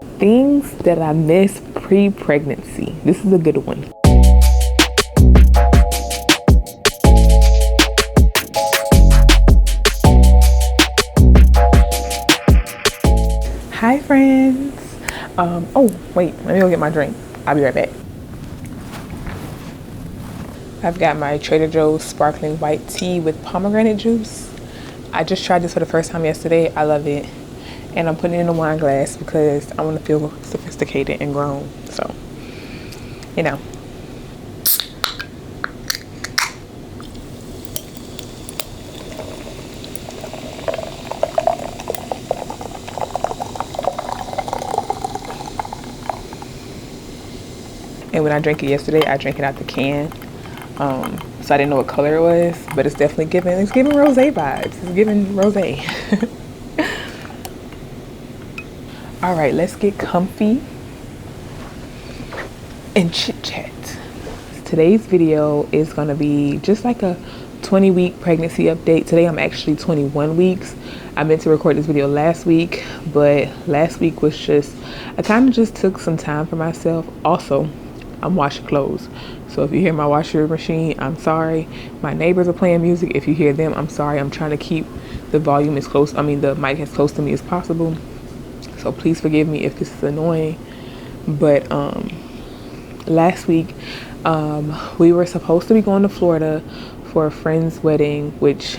Things that I miss pre-pregnancy. This is a good one. Hi friends. Oh wait, let me go get my drink. I'll be right back. I've got my Trader Joe's sparkling white tea with pomegranate juice. I just tried this for the first time yesterday. I love it. And I'm putting it in a wine glass because I want to feel sophisticated and grown. So, you know. And when I drank it yesterday, I drank it out the can. So I didn't know what color it was, but it's definitely it's giving rosé vibes. It's giving rosé. All right, let's get comfy and chit chat. Today's video is gonna be just like a 20-week pregnancy update. Today I'm actually 21 weeks. I meant to record this video last week, but last week was just, I kind of just took some time for myself. Also, I'm washing clothes. So if you hear my washer machine, I'm sorry. My neighbors are playing music. If you hear them, I'm sorry. I'm trying to keep the volume the mic as close to me as possible. So please forgive me if this is annoying. But last week, we were supposed to be going to Florida for a friend's wedding, which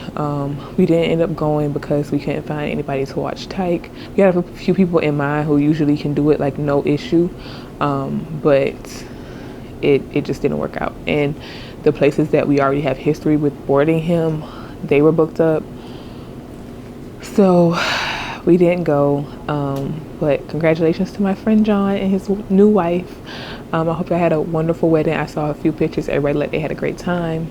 we didn't end up going because we couldn't find anybody to watch Tyke. We had a few people in mind who usually can do it like no issue, but it just didn't work out. And the places that we already have history with boarding him, they were booked up. So we didn't go, but congratulations to my friend John and his new wife. I hope y'all had a wonderful wedding. I saw a few pictures. Everybody like they had a great time.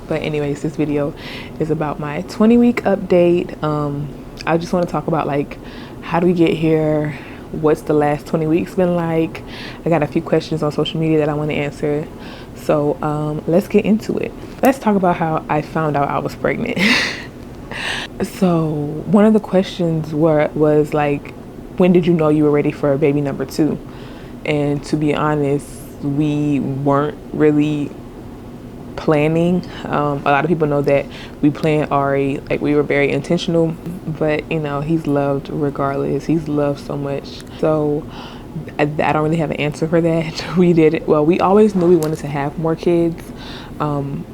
But anyways, this video is about my 20-week update. I just want to talk about like, how do we get here? What's the last 20 weeks been like? I got a few questions on social media that I want to answer. So let's get into it. Let's talk about how I found out I was pregnant. So one of the questions was like, when did you know you were ready for baby number 2? And to be honest, we weren't really planning. A lot of people know that we planned Ari, like we were very intentional, but you know, he's loved regardless. He's loved so much. So I don't really have an answer for that. We did it. Well, we always knew we wanted to have more kids.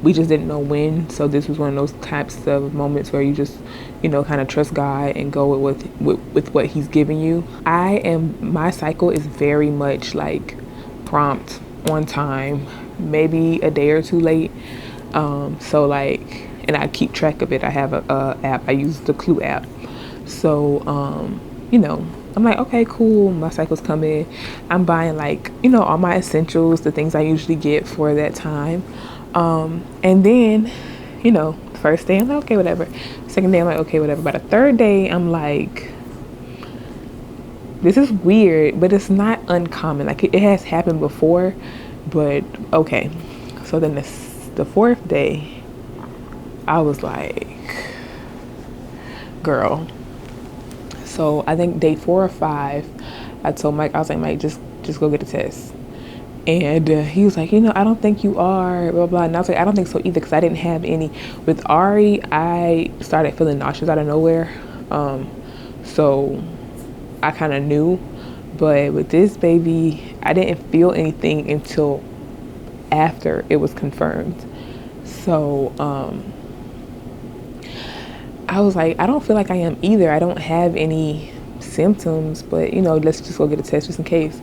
We just didn't know when. So this was one of those types of moments where you just, you know, kind of trust God and go with what he's giving you. My cycle is very much like prompt, on time, maybe a day or two late. So like, and I keep track of it. I have a app. I use the Clue app. So, you know, I'm like, okay, cool. My cycle's coming. I'm buying like, you know, all my essentials, the things I usually get for that time. And then, you know, first day I'm like, okay, whatever. Second day I'm like, okay, whatever. By the third day I'm like, this is weird, but it's not uncommon. Like it has happened before, but okay. So then the fourth day, I was like, girl. So I think day 4 or 5, I told Mike, I was like, Mike, just go get a test. And he was like, you know, I don't think you are, blah, blah. And I was like, I don't think so either, because I didn't have any. With Ari, I started feeling nauseous out of nowhere. So I kind of knew. But with this baby, I didn't feel anything until after it was confirmed. So I was like, I don't feel like I am either. I don't have any symptoms, but you know, let's just go get a test just in case.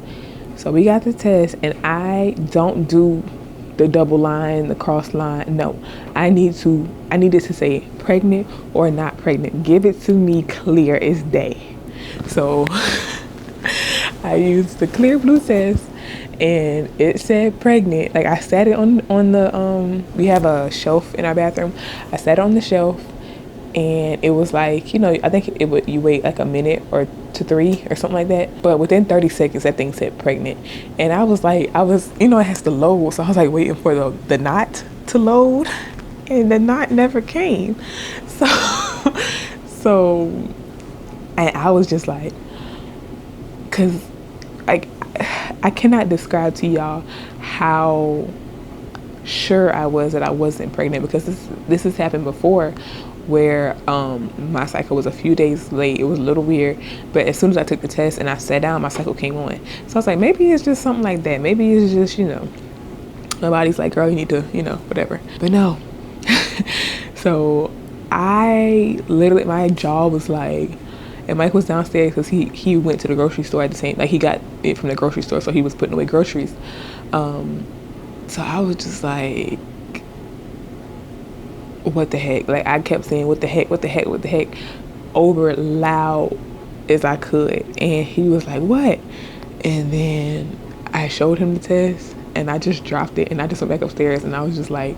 So we got the test, and I don't do the double line, the cross line. No, I needed to say pregnant or not pregnant. Give it to me clear as day. So I used the clear blue test, and it said pregnant. Like I sat it on the we have a shelf in our bathroom. I sat it on the shelf, and it was like, you know, I think you wait like a minute or to 3 or something like that, but within 30 seconds that thing said pregnant. And I was you know, it has to load, so I was like waiting for the knot to load, and the knot never came. So and I was just like, because like I cannot describe to y'all how sure I was that I wasn't pregnant, because this has happened before where my cycle was a few days late. It was a little weird, but as soon as I took the test and I sat down, my cycle came on. So I was like, maybe it's just something like that. Maybe it's just, my body's like, girl, you need to, whatever. But no. So I literally, my jaw was like, and Mike was downstairs because he went to the grocery store at the same, like he got it from the grocery store, so he was putting away groceries. So I was just like, what the heck? Like I kept saying, what the heck, over loud as I could. And he was like, what? And then I showed him the test and I just dropped it and I just went back upstairs, and I was just like,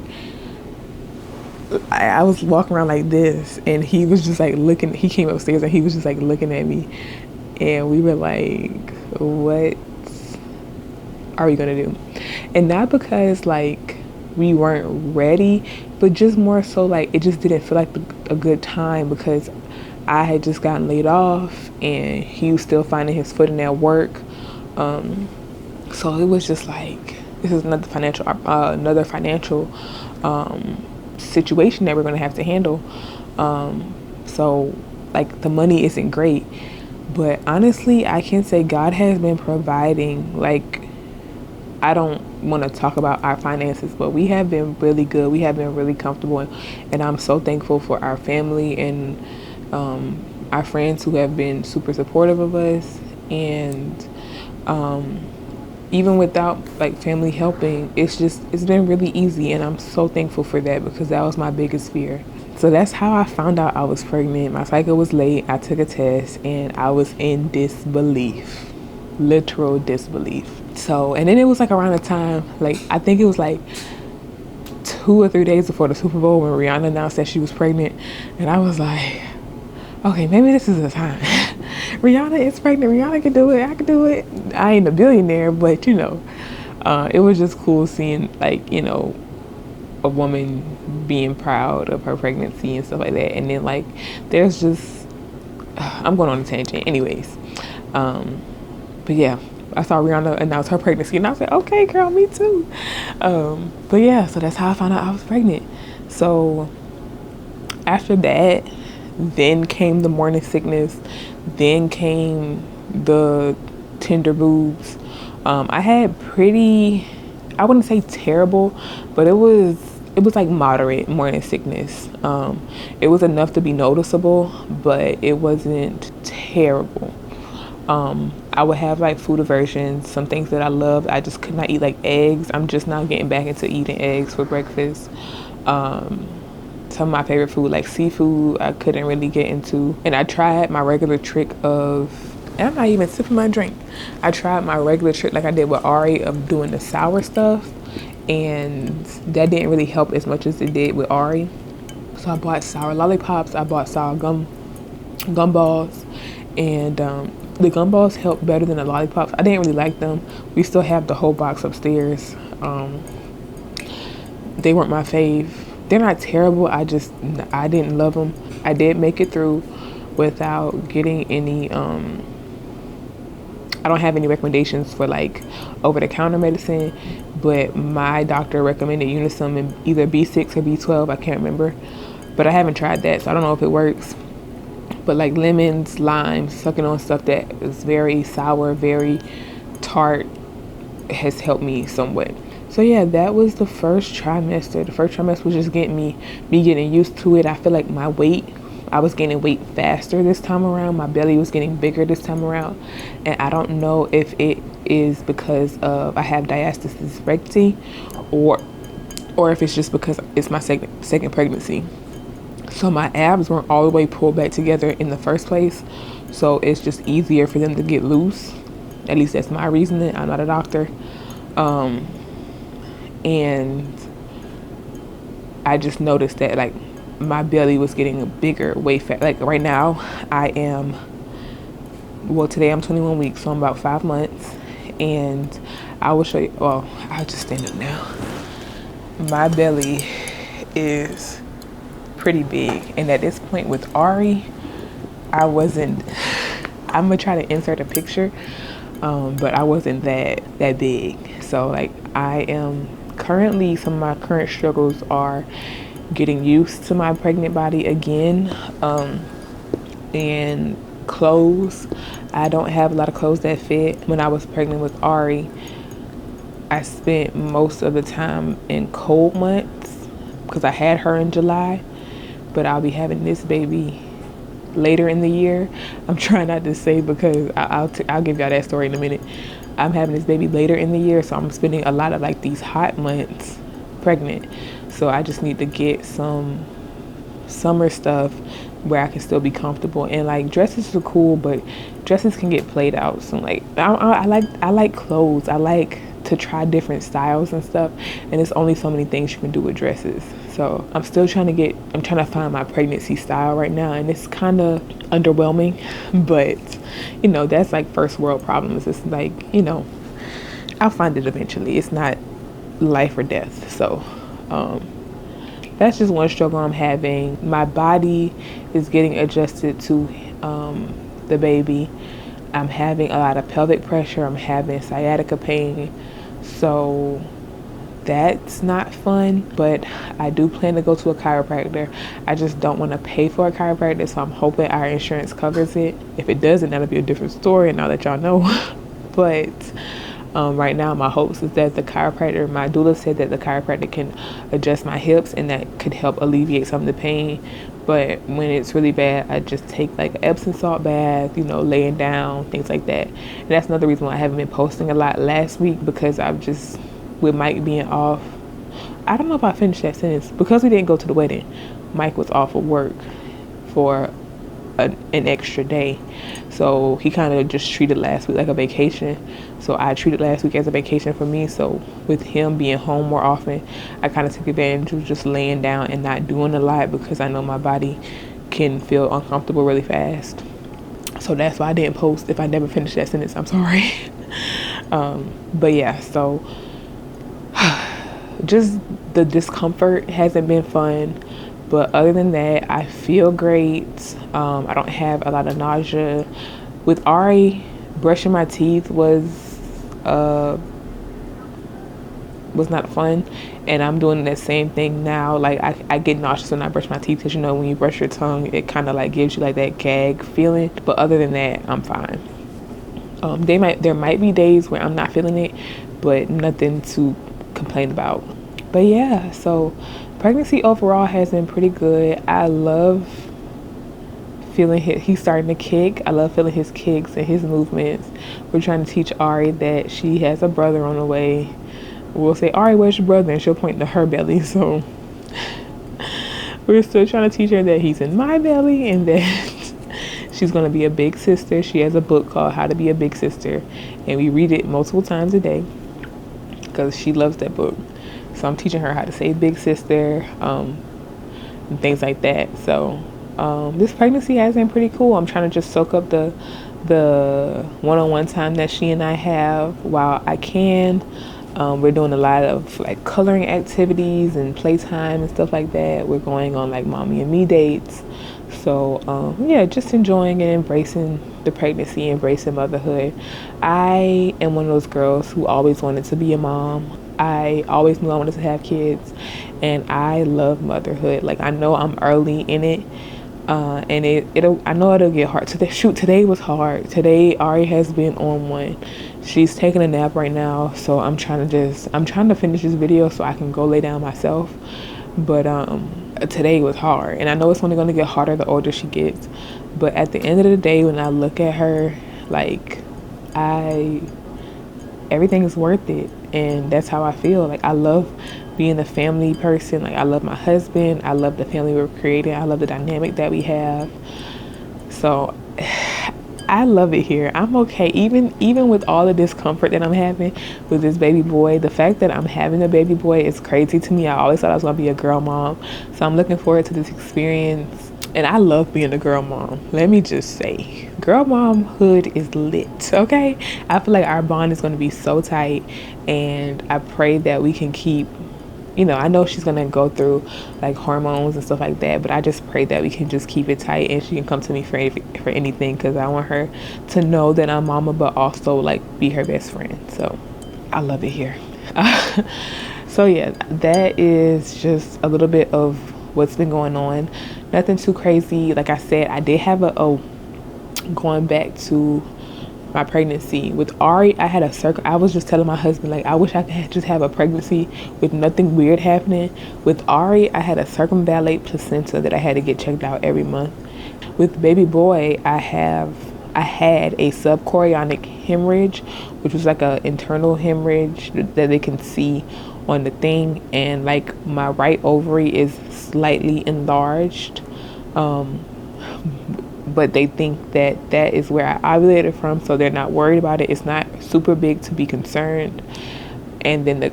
I was walking around like this, and he was just like looking, he came upstairs and he was just like looking at me, and we were like, what are we gonna do? And not because like we weren't ready, but just more so like it just didn't feel like a good time, because I had just gotten laid off and he was still finding his footing at work. So it was just like, this is another financial situation that we're going to have to handle. So like the money isn't great, but honestly I can say God has been providing. Like, I don't want to talk about our finances, but we have been really good. We have been really comfortable, and I'm so thankful for our family and our friends who have been super supportive of us. And even without like family helping, it's been really easy, and I'm so thankful for that, because that was my biggest fear. So that's how I found out I was pregnant. My cycle was late. I took a test and I was in disbelief, literal disbelief. So, and then it was like around the time, like I think it was like 2 or 3 days before the Super Bowl when Rihanna announced that she was pregnant, and I was like, okay, maybe this is the time. Rihanna is pregnant. Rihanna can do it. I can do it. I ain't a billionaire, but it was just cool seeing like, a woman being proud of her pregnancy and stuff like that. And then like, there's just, I'm going on a tangent anyways. But yeah, I saw Rihanna announce her pregnancy and I was like, okay, girl, me too. But yeah, so that's how I found out I was pregnant. So after that, then came the morning sickness, then came the tender boobs. I had pretty, I wouldn't say terrible, but it was like moderate morning sickness. It was enough to be noticeable, but it wasn't terrible. I would have like food aversions, some things that I loved. I just could not eat, like eggs. I'm just now getting back into eating eggs for breakfast. Some of my favorite food, like seafood, I couldn't really get into. And I tried my regular trick of, and I'm not even sipping my drink. I tried my regular trick like I did with Ari of doing the sour stuff, and that didn't really help as much as it did with Ari. So I bought sour lollipops, I bought sour gumballs, and the gumballs helped better than the lollipops. I didn't really like them. We still have the whole box upstairs. They weren't my fave. They're not terrible. I didn't love them. I did make it through without getting any, I don't have any recommendations for like over-the-counter medicine, but my doctor recommended Unisum and either B6 or B12. I can't remember, but I haven't tried that, so I don't know if it works. But like lemons, limes, sucking on stuff that is very sour, very tart has helped me somewhat. So yeah, that was the first trimester. The first trimester was just getting me getting used to it. I feel like my weight, I was gaining weight faster this time around. My belly was getting bigger this time around. And I don't know if it is because of I have diastasis recti or if it's just because it's my second pregnancy. So my abs weren't all the way pulled back together in the first place. So it's just easier for them to get loose. At least that's my reasoning. I'm not a doctor. And I just noticed that like my belly was getting bigger way fast. Like right now today I'm 21 weeks, so I'm about 5 months, and I will show you, well, I'll just stand up now. My belly is pretty big, and at this point with Ari, I wasn't I'm gonna try to insert a picture, but I wasn't that big. So like I am currently, some of my current struggles are getting used to my pregnant body again, and clothes. I don't have a lot of clothes that fit. When I was pregnant with Ari, I spent most of the time in cold months because I had her in July, but I'll be having this baby later in the year. I'm trying not to say because I'll give y'all that story in a minute. I'm having this baby later in the year, so I'm spending a lot of like these hot months pregnant. So I just need to get some summer stuff where I can still be comfortable. And like dresses are cool, but dresses can get played out. So like I like clothes. I like to try different styles and stuff, and there's only so many things you can do with dresses. So I'm trying to find my pregnancy style right now, and it's kind of underwhelming, but you know, that's like first world problems. It's like, you know, I'll find it eventually. It's not life or death. So that's just one struggle I'm having. My body is getting adjusted to the baby. I'm having a lot of pelvic pressure. I'm having sciatica pain. So that's not fun, but I do plan to go to a chiropractor. I just don't want to pay for a chiropractor, so I'm hoping our insurance covers it. If it doesn't, that'll be a different story, and I'll let y'all know. But right now, my hopes is that my doula said that the chiropractor can adjust my hips, and that could help alleviate some of the pain. But when it's really bad, I just take like an Epsom salt bath, you know, laying down, things like that. And that's another reason why I haven't been posting a lot last week, because I've just, with Mike being off, I don't know if I finished that sentence. Because we didn't go to the wedding, Mike was off of work for an extra day. So he kind of just treated last week like a vacation. So I treated last week as a vacation for me. So with him being home more often, I kind of took advantage of just laying down and not doing a lot, because I know my body can feel uncomfortable really fast. So that's why I didn't post. If I never finished that sentence, I'm sorry. But yeah, so just the discomfort hasn't been fun. But other than that, I feel great. I don't have a lot of nausea. With Ari, brushing my teeth was not fun, and I'm doing that same thing now. Like I get nauseous when I brush my teeth, because you know, when you brush your tongue, it kind of like gives you like that gag feeling. But other than that, I'm fine. There might be days where I'm not feeling it, but nothing to complain about. But yeah, so pregnancy overall has been pretty good. I love feeling he's starting to kick. I love feeling his kicks and his movements. We're trying to teach Ari that she has a brother on the way. We'll say, Ari, where's your brother? And she'll point to her belly. So we're still trying to teach her that he's in my belly, and that she's going to be a big sister. She has a book called How to Be a Big Sister, and we read it multiple times a day because she loves that book. So I'm teaching her how to say big sister, and things like that. So this pregnancy has been pretty cool. I'm trying to just soak up the one-on-one time that she and I have while I can. We're doing a lot of like coloring activities and playtime and stuff like that. We're going on like mommy and me dates. So yeah, just enjoying and embracing the pregnancy, embracing motherhood. I am one of those girls who always wanted to be a mom. I always knew I wanted to have kids, and I love motherhood. Like, I know I'm early in it, and I know it'll get hard. Today was hard. Today Ari has been on one. She's taking a nap right now, so I'm trying to finish this video so I can go lay down myself. But today was hard, and I know it's only going to get harder the older she gets. But at the end of the day, when I look at her, like, everything is worth it, and that's how I feel. Like, I love being a family person. Like, I love my husband. I love the family we're creating. I love the dynamic that we have. So I love it here. I'm okay. Even with all the discomfort that I'm having with this baby boy, the fact that I'm having a baby boy is crazy to me. I always thought I was going to be a girl mom. So I'm looking forward to this experience. And I love being a girl mom. Let me just say, girl momhood is lit, okay? I feel like our bond is going to be so tight. And I pray that we can keep you know, I know she's gonna go through like hormones and stuff like that, but I just pray that we can just keep it tight and she can come to me for anything, because I want her to know that I'm mama, but also like be her best friend. So I love it here. So yeah, that is just a little bit of what's been going on. Nothing too crazy. Like I said, I did have a going back to my pregnancy with Ari, I had a I was just telling my husband, like, I wish I could just have a pregnancy with nothing weird happening. With Ari, I had a circumvallate placenta that I had to get checked out every month. With baby boy, I had a subchorionic hemorrhage, which was like a internal hemorrhage that they can see on the thing, and like my right ovary is slightly enlarged. But they think that that is where I ovulated from, so they're not worried about it. It's not super big to be concerned. And then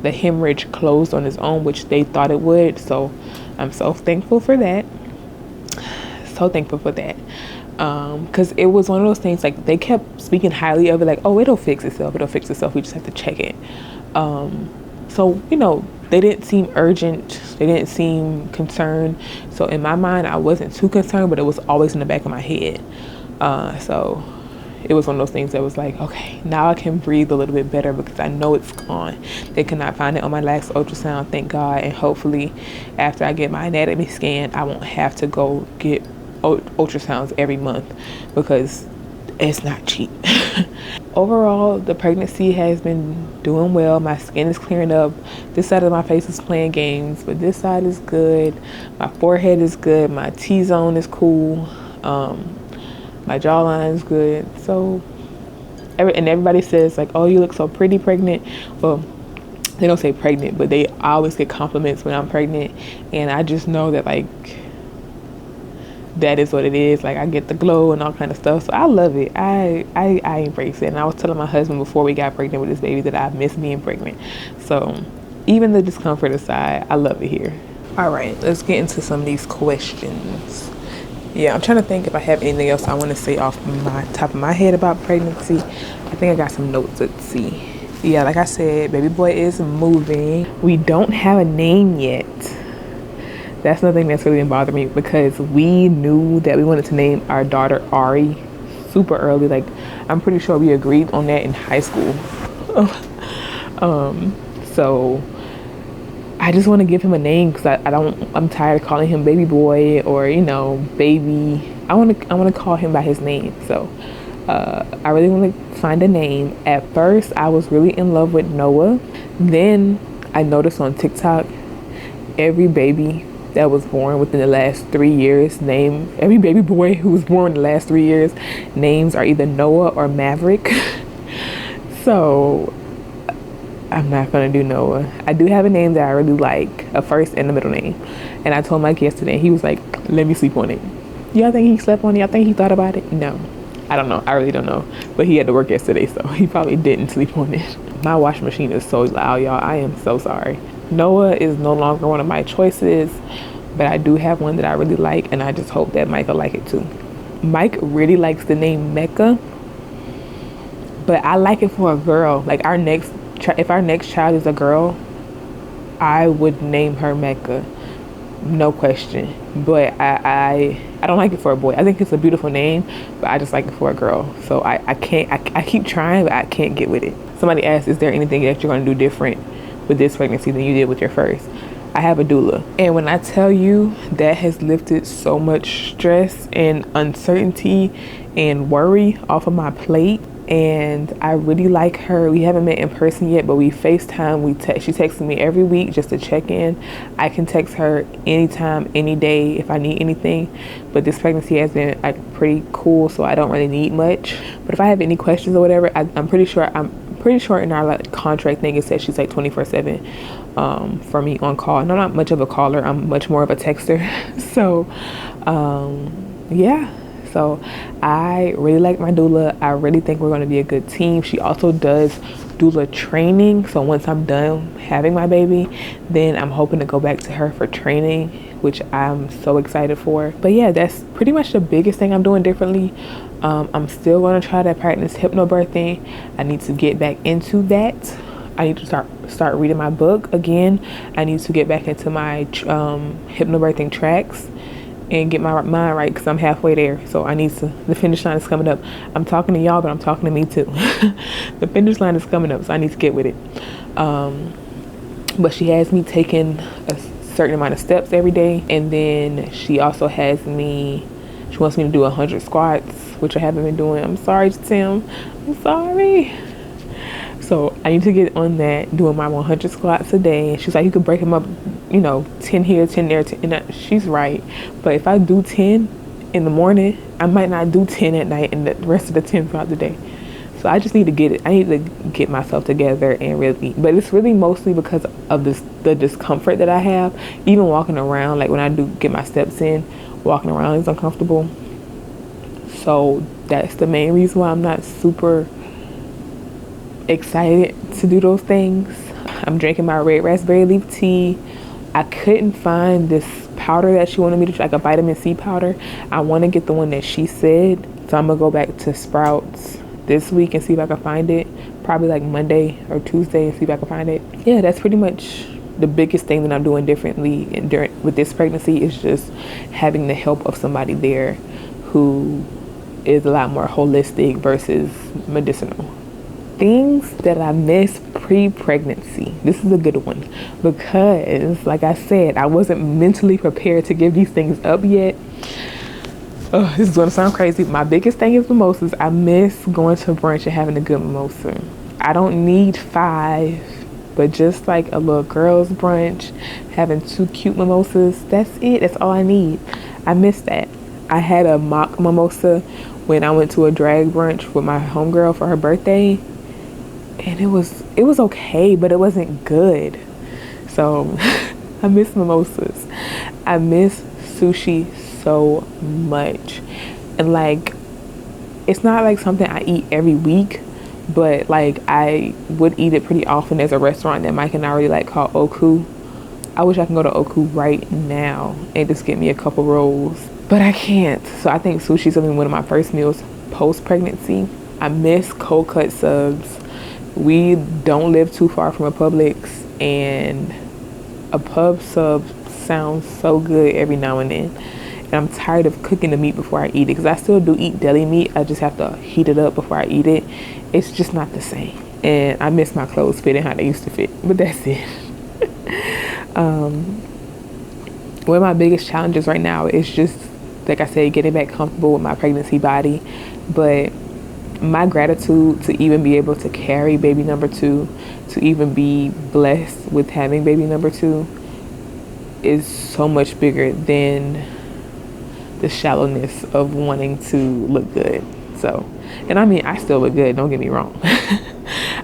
the hemorrhage closed on its own, which they thought it would. So I'm so thankful for that. So thankful for that. Because it was one of those things, like, they kept speaking highly of it, like, oh, it'll fix itself, we just have to check it. So, you know, they didn't seem urgent, they didn't seem concerned. So in my mind, I wasn't too concerned, but it was always in the back of my head. So it was one of those things that was like, okay, now I can breathe a little bit better because I know it's gone. They could not find it on my last ultrasound, thank God. And hopefully after I get my anatomy scan, I won't have to go get ultrasounds every month, because it's not cheap. Overall, the pregnancy has been doing well. My skin is clearing up. This side of my face is playing games, but this side is good. My forehead is good. My T-zone is cool. My jawline is good. So, and everybody says like, oh, you look so pretty pregnant. Well, they don't say pregnant, but I always get compliments when I'm pregnant. And I just know that, like, that is what it is. Like, I get the glow and all kind of stuff, so I love it. I embrace it. And I was telling my husband before we got pregnant with this baby that I miss being pregnant. So even the discomfort aside, I love it here. All right, let's get into some of these questions. Yeah, I'm trying to think if I have anything else I want to say off my top of my head about pregnancy. I think I got some notes. Let's see. Yeah, like I said, baby boy is moving. We don't have a name yet. That's nothing that's really been bothering me, because we knew that we wanted to name our daughter Ari super early. Like, I'm pretty sure we agreed on that in high school. So I just want to give him a name, because I'm tired of calling him baby boy or, you know, baby. I want to call him by his name. So I really want to find a name. At first, I was really in love with Noah. Then I noticed on TikTok, every baby that was born within the last 3 years, every baby boy who was born in the last 3 years, names are either Noah or Maverick. So I'm not gonna do Noah. I do have a name that I really like, a first and a middle name. And I told Mike yesterday, he was like, let me sleep on it. Y'all think he slept on it? Y'all think he thought about it? No, I don't know. I really don't know. But he had to work yesterday, so he probably didn't sleep on it. My washing machine is so loud, y'all. I am so sorry. Noah is no longer one of my choices, but I do have one that I really like, and I just hope that Mike will like it too. Mike really likes the name Mecca, but I like it for a girl. Like, if our next child is a girl, I would name her Mecca, no question. But I don't like it for a boy. I think it's a beautiful name, but I just like it for a girl. So I keep trying, but I can't get with it. Somebody asked, is there anything that you're going to do different with this pregnancy than you did with your first? I have a doula, and when I tell you, that has lifted so much stress and uncertainty and worry off of my plate. And I really like her. We haven't met in person yet, but we FaceTime. She texts me every week just to check in. I can text her anytime, any day if I need anything. But this pregnancy has been like pretty cool, so I don't really need much. But if I have any questions or whatever, I'm pretty sure in our like contract thing it says she's like 24/7 for me on call. And I'm not much of a caller. I'm much more of a texter. So yeah. So I really like my doula. I really think we're going to be a good team. She also does doula training. So once I'm done having my baby, then I'm hoping to go back to her for training, which I'm so excited for. But yeah, that's pretty much the biggest thing I'm doing differently. I'm still going to try to practice hypnobirthing. I need to get back into that. I need to start reading my book again. I need to get back into my hypnobirthing tracks and get my mind right, because I'm halfway there. So I need to, the finish line is coming up. I'm talking to y'all, but I'm talking to me too. The finish line is coming up, so I need to get with it. But she has me taking a certain amount of steps every day, and then she also has me, she wants me to do 100 squats, which I haven't been doing. I'm sorry, Tim. I'm sorry. So I need to get on that, doing my 100 squats a day. And she's like, you could break them up, 10 here, 10 there, 10. And that, she's right. But if I do 10 in the morning, I might not do 10 at night and the rest of the 10 throughout the day. So I just need to get it. I need to get myself together and really, but it's really mostly because of the discomfort that I have. Even walking around, like when I do get my steps in, walking around is uncomfortable. So that's the main reason why I'm not super excited to do those things. I'm drinking my red raspberry leaf tea. I couldn't find this powder that she wanted me to try, like a vitamin C powder. I want to get the one that she said. So I'm gonna go back to Sprouts this week and see if I can find it. Probably like Monday or Tuesday, and see if I can find it. Yeah, that's pretty much the biggest thing that I'm doing differently with this pregnancy, is just having the help of somebody there who is a lot more holistic versus medicinal. Things that I miss pre-pregnancy. This is a good one, because like I said, I wasn't mentally prepared to give these things up yet. Oh, this is gonna sound crazy. My biggest thing is mimosas. I miss going to brunch and having a good mimosa. I don't need 5, but just like a little girl's brunch, having 2 cute mimosas, that's it. That's all I need. I miss that. I had a mock mimosa when I went to a drag brunch with my homegirl for her birthday, and it was okay, but it wasn't good. So I miss mimosas. I miss sushi so much. And like, it's not like something I eat every week, but like I would eat it pretty often. There's a restaurant that Mike and I really like called Oku. I wish I can go to Oku right now and just get me a couple rolls, but I can't. So I think sushi's gonna be one of my first meals post-pregnancy. I miss cold cut subs. We don't live too far from a Publix, and a pub sub sounds so good every now and then. And I'm tired of cooking the meat before I eat it, because I still do eat deli meat. I just have to heat it up before I eat it. It's just not the same. And I miss my clothes fitting how they used to fit, but that's it. One of my biggest challenges right now is just, like I said, getting back comfortable with my pregnancy body. But my gratitude to even be able to carry baby number 2, to even be blessed with having baby number 2, is so much bigger than the shallowness of wanting to look good. So, and I mean, I still look good, don't get me wrong.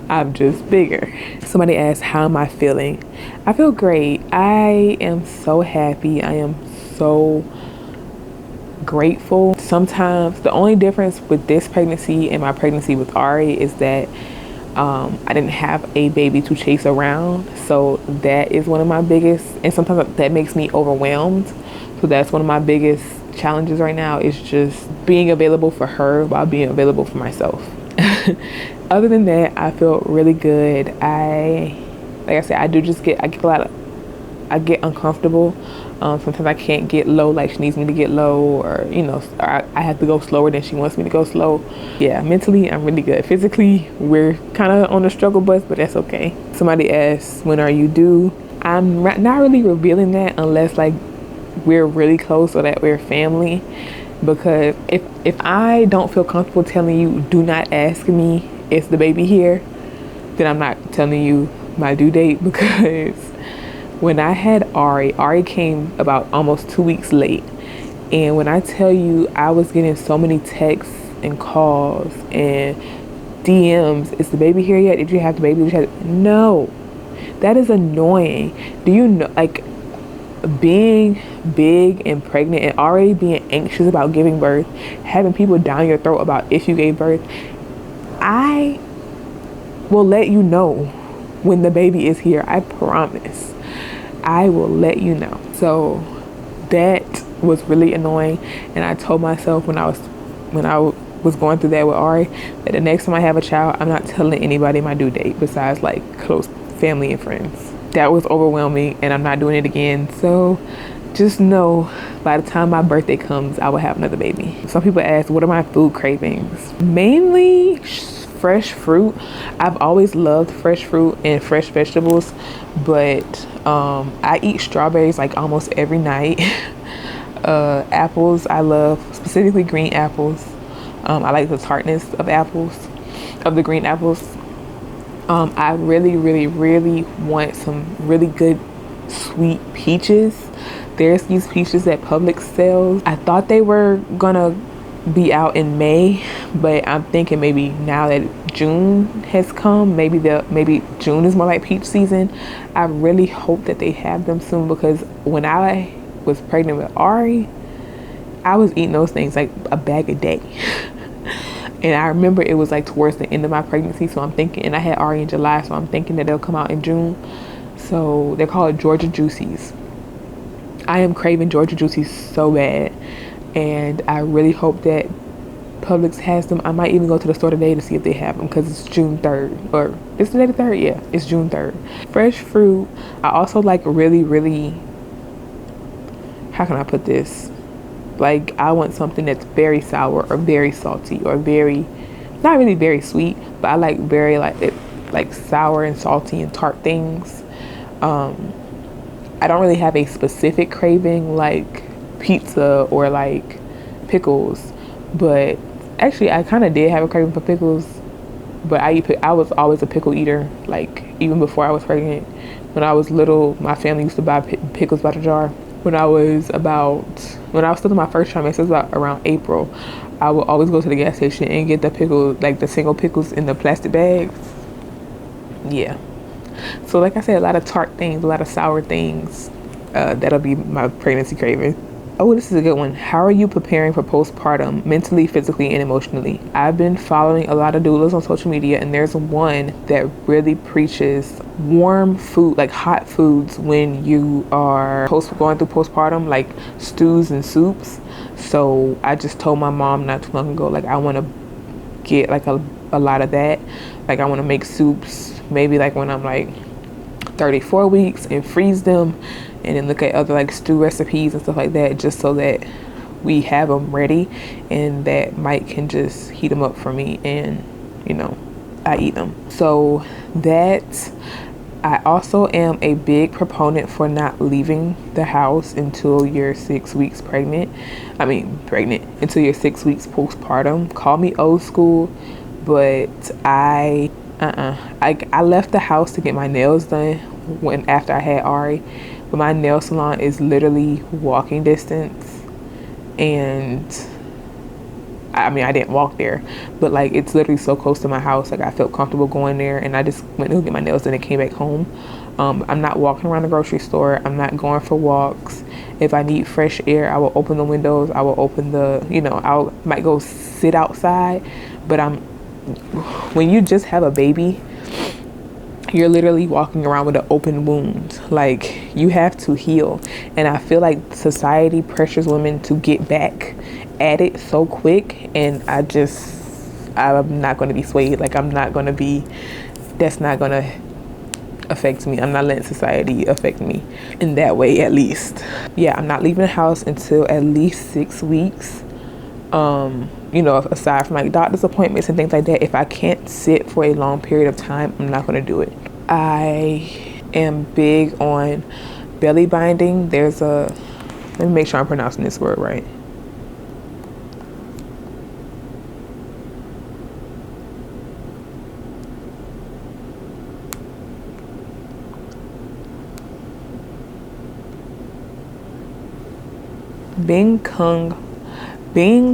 I'm just bigger. Somebody asked, how am I feeling? I feel great. I am so happy. I am so grateful. Sometimes the only difference with this pregnancy and my pregnancy with Ari is that I didn't have a baby to chase around. So that is one of my biggest, and sometimes that makes me overwhelmed. So that's one of my biggest challenges right now, is just being available for her while being available for myself. Other than that, I feel really good. Like I said, I get uncomfortable. Sometimes I can't get low like she needs me to get low, or I have to go slower than she wants me to go slow. Yeah, mentally I'm really good. Physically, we're kind of on the struggle bus, but that's okay. Somebody asked, when are you due? I'm not really revealing that unless like we're really close or that we're family, because if I don't feel comfortable telling you, do not ask me, is the baby here, then I'm not telling you my due date. Because when I had Ari came about almost 2 weeks late, and when I tell you, I was getting so many texts and calls and DMs, is the baby here yet? Did you have the baby? No, that is annoying. Do you know, like, being big and pregnant and already being anxious about giving birth, having people down your throat about if you gave birth, I will let you know when the baby is here. I promise. I will let you know. So that was really annoying, and I told myself when I was going through that with Ari, that the next time I have a child, I'm not telling anybody my due date besides like close family and friends. That was overwhelming, and I'm not doing it again. So just know, by the time my birthday comes, I will have another baby. Some people ask, what are my food cravings? Mainly fresh fruit. I've always loved fresh fruit and fresh vegetables, but I eat strawberries like almost every night. Apples, I love, specifically green apples. I like the tartness of apples, of the green apples. I really, really, really want some really good sweet peaches. There's these peaches that Publix sells. I thought they were gonna be out in May, but I'm thinking maybe now that June has come, maybe June is more like peach season. I really hope that they have them soon, because when I was pregnant with Ari, I was eating those things like a bag a day. And I remember it was like towards the end of my pregnancy, so I'm thinking, and I had Ari in July, so I'm thinking that they'll come out in June. So they're called Georgia Juicies. I am craving Georgia Juicies so bad, and I really hope that Publix has them. I might even go to the store today to see if they have them, because it's June 3rd, or is today the 3rd? Yeah, it's June 3rd. Fresh fruit. I also like really, really, how can I put this? Like, I want something that's very sour or very salty or very, not really very sweet, but I like very like sour and salty and tart things. I don't really have a specific craving like pizza or like pickles, but actually I kind of did have a craving for pickles, but I was always a pickle eater. Like, even before I was pregnant, when I was little, my family used to buy pickles by the jar. When I was still in my first trimester, it was about around April, I would always go to the gas station and get the pickle, like the single pickles in the plastic bags. Yeah. So like I said, a lot of tart things, a lot of sour things. That'll be my pregnancy craving. Oh, this is a good one. How are you preparing for postpartum, mentally, physically, and emotionally? I've been following a lot of doulas on social media, and there's one that really preaches warm food, like hot foods, when you are going through postpartum, like stews and soups. So I just told my mom not too long ago, like, I want to get like a lot of that. Like, I want to make soups maybe like when I'm like 34 weeks and freeze them, and then look at other like stew recipes and stuff like that, just so that we have them ready, and that Mike can just heat them up for me, and I eat them. So that, I also am a big proponent for not leaving the house until you're 6 weeks pregnant. Until you're 6 weeks postpartum. Call me old school, but I left the house to get my nails done after I had Ari, but my nail salon is literally walking distance, and I didn't walk there, but like, it's literally so close to my house. Like, I felt comfortable going there, and I just went to get my nails done and came back home. I'm not walking around the grocery store. I'm not going for walks. If I need fresh air, I will open the windows. I will open I might go sit outside, but when you just have a baby, you're literally walking around with an open wound. Like, you have to heal. And I feel like society pressures women to get back at it so quick. And I'm not going to be swayed. Like, that's not going to affect me. I'm not letting society affect me in that way, at least. Yeah, I'm not leaving the house until at least 6 weeks. Aside from like doctor's appointments and things like that, if I can't sit for a long period of time, I'm not going to do it. I am big on belly binding. Let me make sure I'm pronouncing this word right.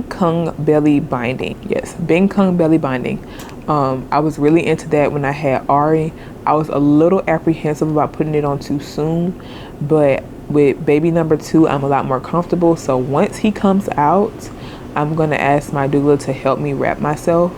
Kung belly binding. Yes, Kung belly binding. I was really into that when I had Ari. I was a little apprehensive about putting it on too soon, but with baby number 2, I'm a lot more comfortable. So once he comes out, I'm gonna ask my doula to help me wrap myself.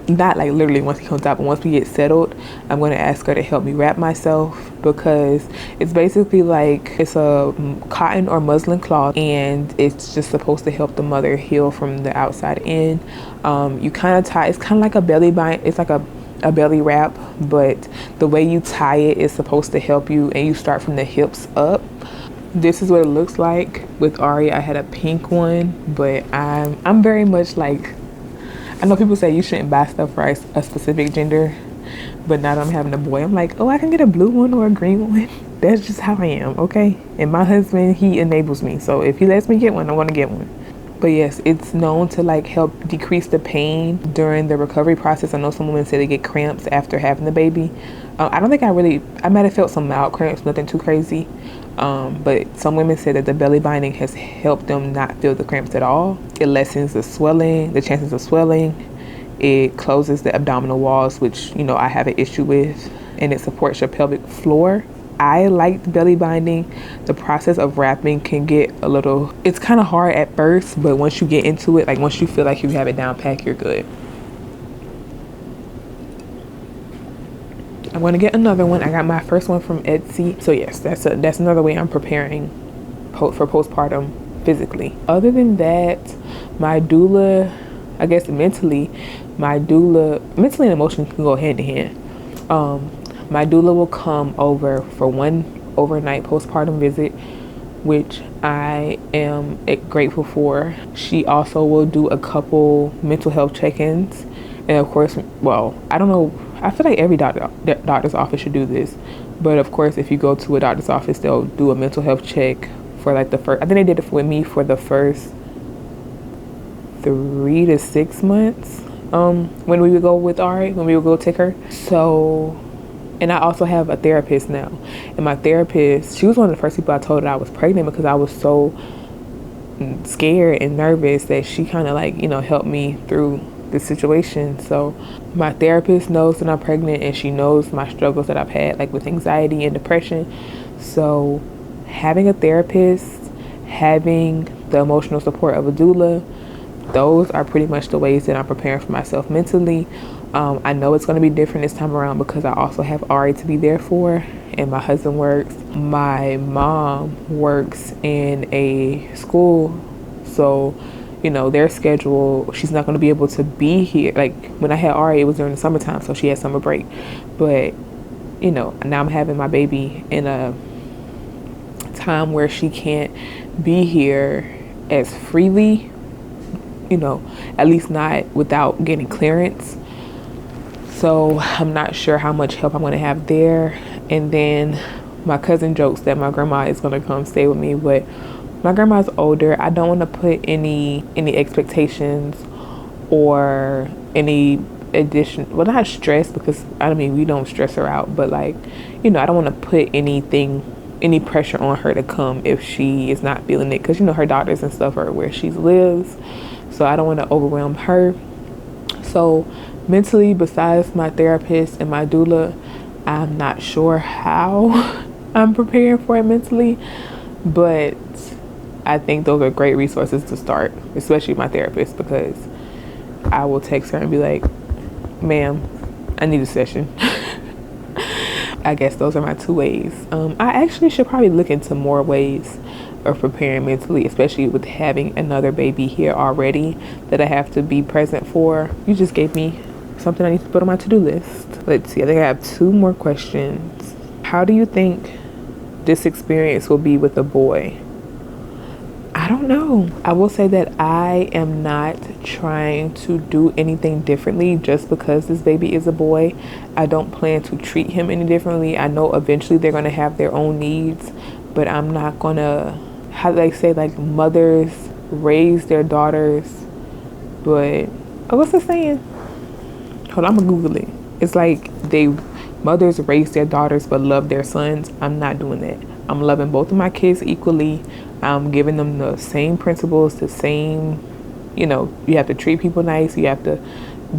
Not like literally once he comes out, but once we get settled, I'm going to ask her to help me wrap myself, because it's basically like it's a cotton or muslin cloth, and it's just supposed to help the mother heal from the outside in. You kind of tie, it's kind of like a belly bind, it's like a belly wrap, but the way you tie it is supposed to help you, and you start from the hips up. This is what it looks like. With Ari, I had a pink one, but I'm very much like, I know people say you shouldn't buy stuff for a specific gender, but now that I'm having a boy, I'm like, oh, I can get a blue one or a green one. That's just how I am, okay? And my husband, he enables me, so if he lets me get one, I'm gonna get one. But yes, it's known to like help decrease the pain during the recovery process. I know some women say they get cramps after having the baby. I don't think I might have felt some mild cramps, nothing too crazy. But some women say that the belly binding has helped them not feel the cramps at all. It lessens the swelling, the chances of swelling. It closes the abdominal walls, which, you know, I have an issue with, and it supports your pelvic floor. I like the belly binding. The process of wrapping can get a little, it's kind of hard at first, but once you get into it, like once you feel like you have it down pat, you're good. I'm going to get another one. I got my first one from Etsy. So yes, that's another way I'm preparing for postpartum physically. Other than that, my doula, I guess mentally and emotionally can go hand in hand. My doula will come over for one overnight postpartum visit, which I am grateful for. She also will do a couple mental health check-ins. And of course, well, I don't know, I feel like every doctor's office should do this. But of course, if you go to a doctor's office, they'll do a mental health check for like the first, I think they did it with me for the first 3 to 6 months. When we would go with Ari, when we would go take her. So, and I also have a therapist now. And my therapist, she was one of the first people I told that I was pregnant, because I was so scared and nervous that she kind of like, you know, helped me through the situation. So my therapist knows that I'm pregnant, and she knows my struggles that I've had, like with anxiety and depression. So having a therapist, having the emotional support of a doula, those are pretty much the ways that I'm preparing for myself mentally. I know it's going to be different this time around because I also have Ari to be there for, and my husband works. My mom works in a school, so you know, their schedule, she's not going to be able to be here. Like when I had Ari, it was during the summertime, so she had summer break. But you know, now I'm having my baby in a time where she can't be here as freely, you know, at least not without getting clearance. So I'm not sure how much help I'm going to have there. And then my cousin jokes that my grandma is going to come stay with me, but my grandma's older. I don't want to put any expectations or any addition, well, not stress, because I mean, we don't stress her out, but like, you know, I don't want to put any pressure on her to come if she is not feeling it, because you know, her doctors and stuff are where she lives, so I don't want to overwhelm her. So mentally, besides my therapist and my doula, I'm not sure how I'm preparing for it mentally, but I think those are great resources to start, especially my therapist, because I will text her and be like, ma'am, I need a session. I guess those are my 2 ways. I actually should probably look into more ways of preparing mentally, especially with having another baby here already that I have to be present for. You just gave me something I need to put on my to-do list. Let's see, I think I have 2 more questions. How do you think this experience will be with a boy? I don't know. I will say that I am not trying to do anything differently just because this baby is a boy. I don't plan to treat him any differently. I know eventually they're going to have their own needs, but I'm not going to, how do they say, like mothers raise their daughters, but, oh, what's the saying? Hold on, I'm going to Google it. It's like mothers raise their daughters but love their sons. I'm not doing that. I'm loving both of my kids equally. I'm giving them the same principles, the same, you know, you have to treat people nice. You have to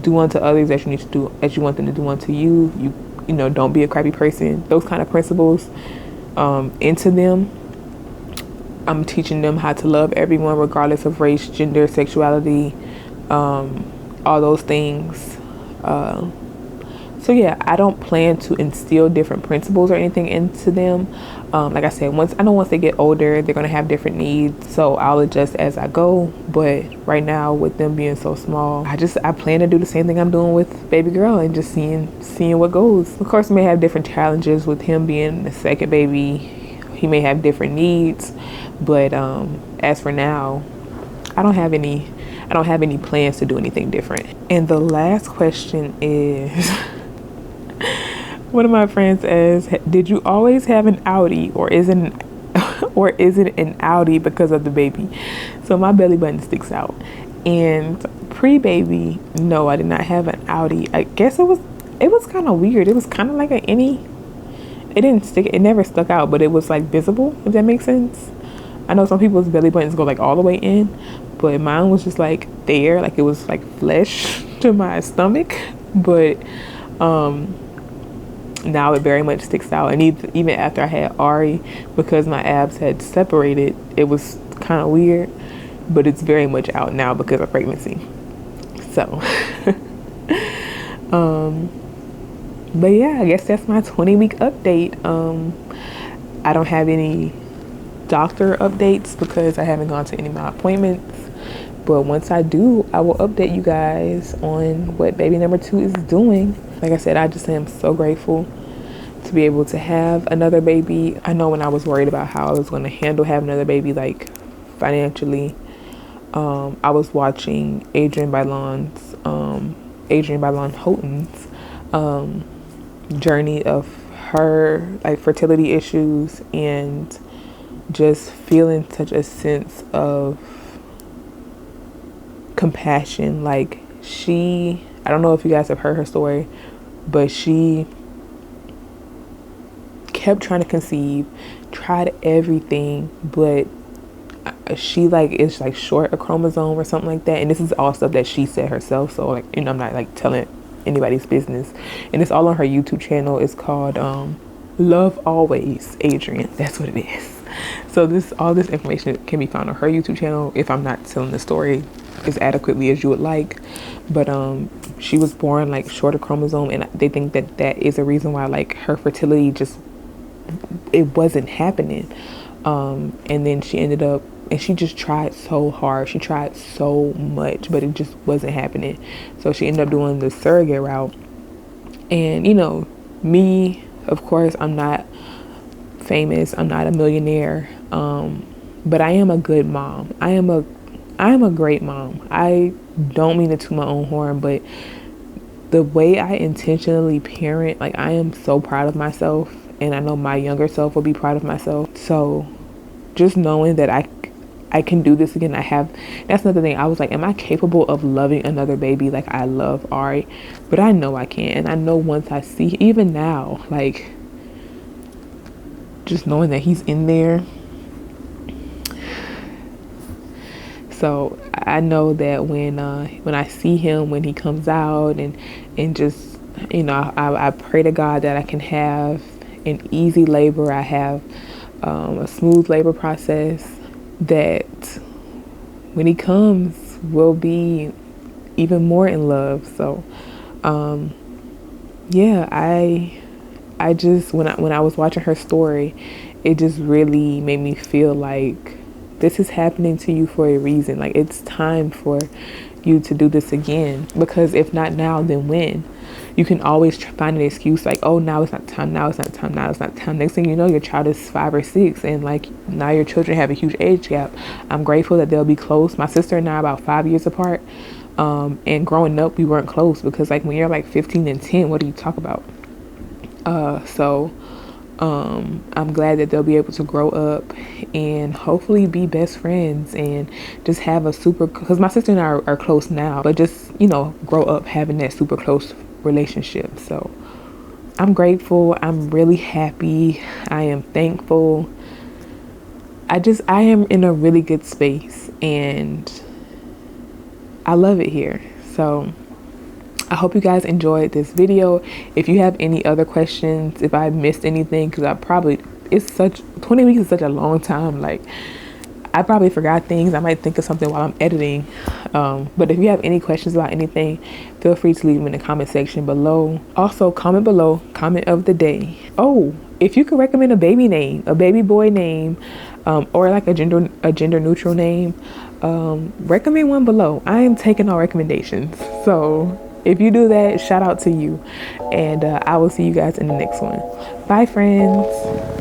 do unto others as you need to do, as you want them to do unto you. You know, don't be a crappy person. Those kind of principles into them. I'm teaching them how to love everyone regardless of race, gender, sexuality, all those things. So yeah, I don't plan to instill different principles or anything into them. Like I said, once they get older, they're gonna have different needs. So I'll adjust as I go. But right now, with them being so small, I plan to do the same thing I'm doing with baby girl and just seeing what goes. Of course, we may have different challenges with him being the second baby. He may have different needs, but as for now, I don't have any plans to do anything different. And the last question is. One of my friends asks, did you always have an Audi or is it an Audi because of the baby? So my belly button sticks out. And pre-baby, no, I did not have an Audi. I guess it was kind of weird. It was kind of like an innie. It never stuck out, but it was like visible, if that makes sense. I know some people's belly buttons go like all the way in, but mine was just like there, like it was like flesh to my stomach. But now it very much sticks out, and even after I had Ari, because my abs had separated, it was kind of weird, but it's very much out now because of pregnancy. So but yeah, I guess that's my 20-week update. I don't have any doctor updates because I haven't gone to any of my appointments, but once I do, I will update you guys on what baby number 2 is doing. Like I said, I just am so grateful to be able to have another baby. I know when I was worried about how I was going to handle having another baby, like financially, I was watching Adrienne Bailon Houghton's journey of her like fertility issues, and just feeling such a sense of compassion. Like I don't know if you guys have heard her story, but she kept trying to conceive, tried everything, but she is like short a chromosome or something like that. And this is all stuff that she said herself, so like, you know, I'm not like telling anybody's business, and it's all on her YouTube channel. It's called Love Always Adrienne. That's what it is. So all this information can be found on her YouTube channel if I'm not telling the story as adequately as you would like. But she was born like short a chromosome, and they think that is a reason why like her fertility it wasn't happening. And then she ended up, and she just tried so hard, she tried so much, but it just wasn't happening. So she ended up doing the surrogate route. And you know me, of course, I'm not famous, I'm not a millionaire, but I am a good mom. I am a great mom. I don't mean to toot my own horn, but the way I intentionally parent, like, I am so proud of myself, and I know my younger self will be proud of myself. So just knowing that I can do this again. That's another thing. I was like, am I capable of loving another baby like I love Ari? But I know I can. And I know once I see, even now, like, just knowing that he's in there. So I know that when I see him, when he comes out, and just, you know, I pray to God that I can have an easy labor. I have a smooth labor process, that when he comes, we'll be even more in love. So yeah, I just, when I was watching her story, it just really made me feel like this is happening to you for a reason. Like, it's time for you to do this again, because if not now, then when? You can always find an excuse like, oh, now it's not time, now it's not time, now it's not time. Next thing you know, your child is 5 or 6, and like, now your children have a huge age gap. I'm grateful that they'll be close. My sister and I are about 5 years apart, and growing up, we weren't close, because like, when you're like 15 and 10, what do you talk about? I'm glad that they'll be able to grow up and hopefully be best friends, and just have because my sister and I are close now, but just, you know, grow up having that super close relationship. So I'm grateful. I'm really happy. I am thankful. I am in a really good space, and I love it here. So I hope you guys enjoyed this video. If you have any other questions, if I missed anything, because 20 weeks is such a long time. Like, I probably forgot things. I might think of something while I'm editing. But if you have any questions about anything, feel free to leave them in the comment section below. Also, comment below, comment of the day. Oh, if you could recommend a baby name, a baby boy name, or like a gender neutral name, recommend one below. I am taking all recommendations. So if you do that, shout out to you. And I will see you guys in the next one. Bye, friends.